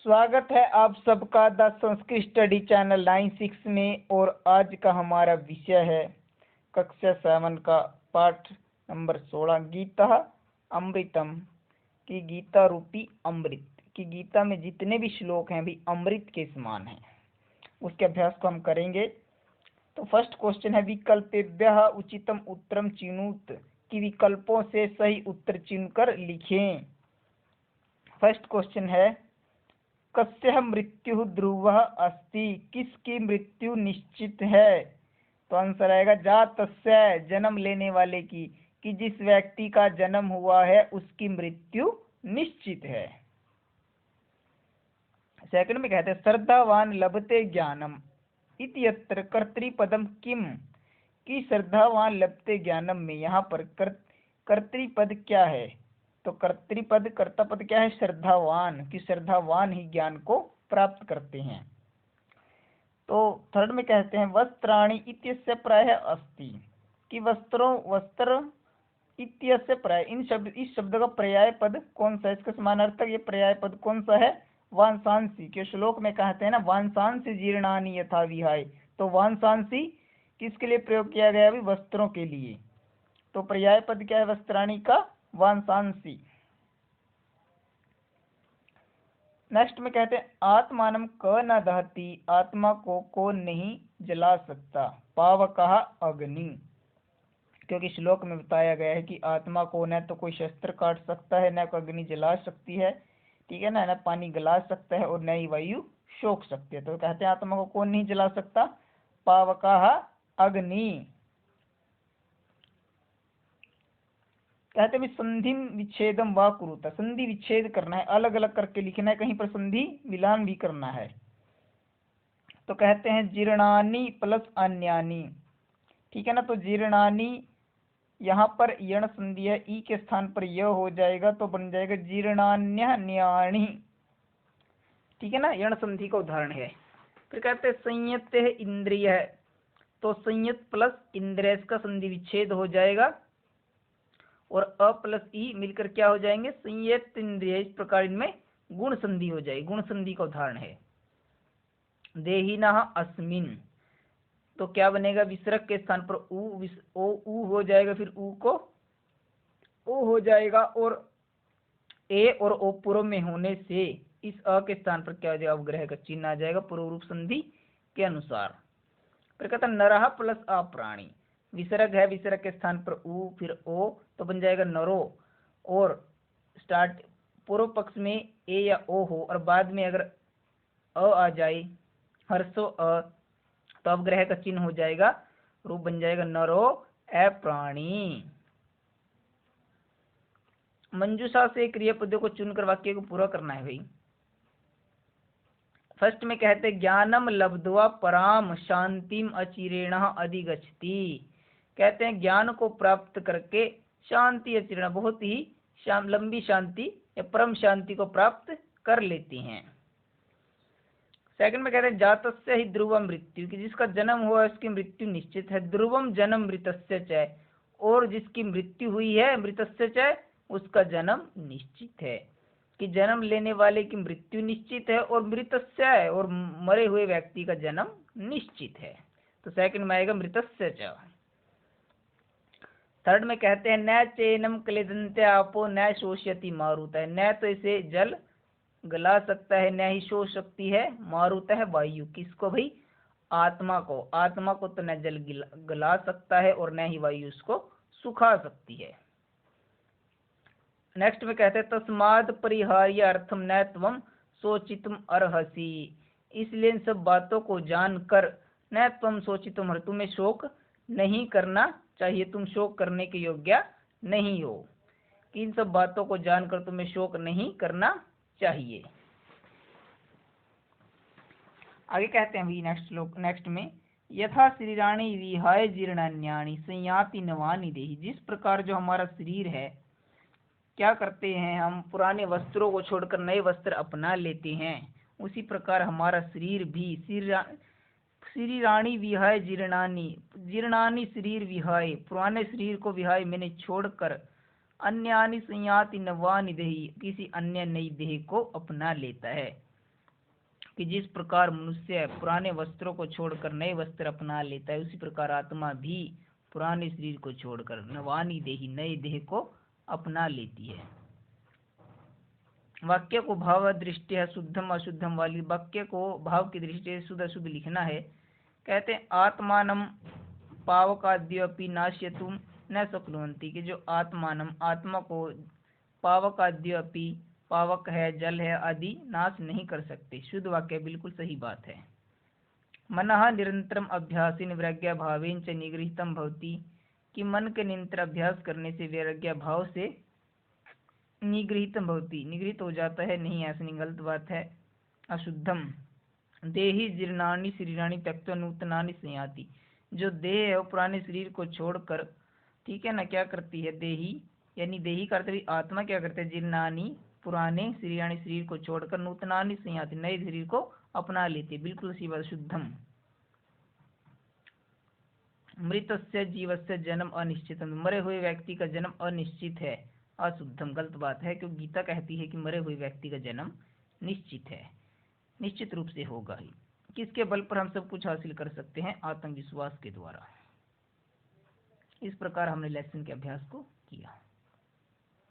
स्वागत है आप सबका द संस्कृत स्टडी चैनल 96 में। और आज का हमारा विषय है कक्षा 7 का पाठ नंबर 16 गीता अमृतम की गीता रूपी अमृत की गीता में जितने भी श्लोक हैं भी अमृत के समान हैं, उसके अभ्यास को हम करेंगे। तो फर्स्ट क्वेश्चन है विकल्पेभ्यः उचितम उत्तरम चिनुत कि विकल्पों से सही उत्तर चुनकर लिखें। फर्स्ट क्वेश्चन है कस्य मृत्यु ध्रुवः अस्ति, किसकी मृत्यु निश्चित है। तो आंसर आएगा जातस्य, जन्म लेने वाले की, कि जिस व्यक्ति का जन्म हुआ है उसकी मृत्यु निश्चित है। सेकंड में कहते हैं श्रद्धावान लभते ज्ञानम इत्यत्र कर्तृपदम किम, कि श्रद्धावान लभते ज्ञानम में यहाँ पर कर्तृपद क्या है। तो कर्तृपद कर्ता पद क्या है, श्रद्धावान, कि श्रद्धावान ही ज्ञान को प्राप्त करते हैं। तो थर्ड में कहते हैं वस्त्राणि इत्यस्य प्रायः अस्ति, कि वस्त्र इत्यस्य प्राय इस शब्द का पर्याय पद कौन सा है, इसका समानार्थक ये पर्याय पद कौन सा है, वांसांसी। के श्लोक में कहते हैं ना वांसांसी जीर्णानि यथा विहाय, तो वांसांसी किसके लिए प्रयोग किया गया अभी, वस्त्रों के लिए। तो पर्याय पद क्या है वस्त्राणि का, वांसांसी। नेक्स्ट में कहते हैं आत्मानं क न दहति, आत्मा को कौन नहीं जला सकता, पावकः अग्नि, क्योंकि श्लोक में बताया गया है कि आत्मा को न तो कोई शस्त्र काट सकता है, न कोई अग्नि जला सकती है, ठीक है ना, न पानी गला सकता है और न ही वायु शोक सकती है। तो कहते हैं आत्मा को कौन नहीं जला सकता, पावकः अग्नि। कहते हैं संधि विच्छेदम वा कुरुता, संधि विच्छेद करना है, अलग अलग करके लिखना है, कहीं पर संधि मिलान भी करना है। तो कहते हैं जीर्णानि प्लस अन्यानि, ठीक है ना। तो जीर्णानि यहाँ पर यण संधि है, ई के स्थान पर य हो जाएगा तो बन जाएगा जीर्णान्यन्यानि, ठीक है ना, यण संधि का उदाहरण है। फिर कहते हैं संयत है इंद्रिय है, तो संयत प्लस इंद्रिय का संधि विच्छेद हो जाएगा और अ प्लस ई मिलकर क्या हो जाएंगे, संयत इंद्रिय। इस प्रकार इनमें गुण संधि हो जाएगी, गुण संधि का उदाहरण है। देहिनः अस्मिन्, तो क्या बनेगा, विसर्ग के स्थान पर ऊ हो जाएगा, फिर ऊ को ओ हो जाएगा और ए और ओ पूर्व में होने से इस अ के स्थान पर क्या हो जाएगा, अवग्रह का चिन्ह आ जाएगा पूर्व रूप संधि के अनुसार। फिर कहता नरः प्लस अप्राणी, विसर्ग है, विसर्ग के स्थान पर ऊ फिर ओ तो बन जाएगा नरो, और स्टार्ट पूर्व पक्ष में ए या ओ हो और बाद में अगर अ आ जाए हर्षो अ तो अवग्रह का चिन्ह हो जाएगा, रूप बन जाएगा नरो अप्राणी। मंजूषा से क्रियापदों को चुनकर वाक्य को पूरा करना है भाई। फर्स्ट में कहते हैं ज्ञानम लब्ध्वा पराम शांतिम अचिरेण अधिगच्छति, कहते हैं ज्ञान को प्राप्त करके शांति अचिरेण बहुत ही लंबी शांति या परम शांति को प्राप्त कर लेती हैं। सेकंड में कहते हैं जातस्य ही ध्रुवम मृत्यु, कि जिसका जन्म हुआ है उसकी मृत्यु निश्चित है। ध्रुवम जन्म मृतस्य च, और जिसकी मृत्यु हुई है मृतस्य च उसका जन्म निश्चित है, कि जन्म लेने वाले की मृत्यु निश्चित है और मृतस्य है और मरे हुए व्यक्ति का जन्म निश्चित है। तो सेकंड में आएगा मृतस्य च। थर्ड में कहते हैं न चैनम क्लेदन्ते आपो न शोष्यति मारुतः, न तो इसे जल गला सकता है न ही शोष सकती है मारुतः वायु, किसको भाई, आत्मा को। आत्मा को तो न जल गला सकता है और न ही वायु उसको सुखा सकती है। नेक्स्ट में कहते हैं तस्माद परिहार्य अर्थम न त्वम सोचितुम अर्हसि, इसलिए इन सब बातों को जानकर न त्वम सोचितुम अर्हसि, तुम्हें शोक नहीं करना चाहिए, तुम शोक करने के योग्य नहीं हो, कि इन सब बातों को जानकर तुम्हें शोक नहीं करना चाहिए। आगे कहते हैं नेक्स्ट में यथा शरीराणि विहाय जीर्णान्यानि संयाति नवानि देहि, जिस प्रकार जो हमारा शरीर है क्या करते हैं, हम पुराने वस्त्रों को छोड़कर नए वस्त्र अपना लेते हैं, उसी प्रकार हमारा शरीर भी शरीराणि विहाय जीर्णानि शरीर विहाय, पुराने शरीर को विहाय मैंने छोड़कर अन्यानि संयाति नवानि देहि, किसी अन्य नई देह को अपना लेता है। कि जिस प्रकार मनुष्य पुराने वस्त्रों को छोड़कर नए वस्त्र अपना लेता है, उसी प्रकार आत्मा भी पुराने शरीर को छोड़कर नवानी देही नए देह को अपना लेती है। वाक्य को भाव दृष्टि है शुद्धम अशुद्धम वाली वाक्य को भाव की दृष्टि से शुद्ध अशुद्ध लिखना है। कहते हैं आत्मानम पावकाद्योपि नाश्यतुम न शक्नुवन्ति, कि जो आत्मानम आत्मा को पावकाद्योपि पावक है जल है आदि नाश नहीं कर सकते। शुद्ध वाक्य बिल्कुल सही बात है। मनः निरंतरम अभ्यासेन वैराग्य भावेन च निगृहीतम भवति, कि मन के निरंतर अभ्यास करने से वैराग्य भाव से निगृहीतम भवति निगृहित हो जाता है। नहीं, ऐसा नहीं, गलत बात है। अशुद्धम देहि जीर्णानि शरीराणि त्यक्त्वा नूतनानि संयाति, जो देह है वो पुराने शरीर को छोड़कर, ठीक है ना, क्या करती है, देही यानी देही करते हुए आत्मा क्या करते हैं, जीर्णानि पुराने शरीराणि शरीर को छोड़कर नूतनानि संयाति नए शरीर को अपना लेती है। बिल्कुल सी बात। शुद्धम मृतस्य जीवस्य जन्म अनिश्चित, मरे हुए व्यक्ति का जन्म अनिश्चित है। अशुद्धम गलत बात है, क्योंकि गीता कहती है कि मरे हुए व्यक्ति का जन्म निश्चित है, निश्चित रूप से होगा ही। किसके बल पर हम सब कुछ हासिल कर सकते हैं, आत्मविश्वास के द्वारा। इस प्रकार हमने लेसन के अभ्यास को किया।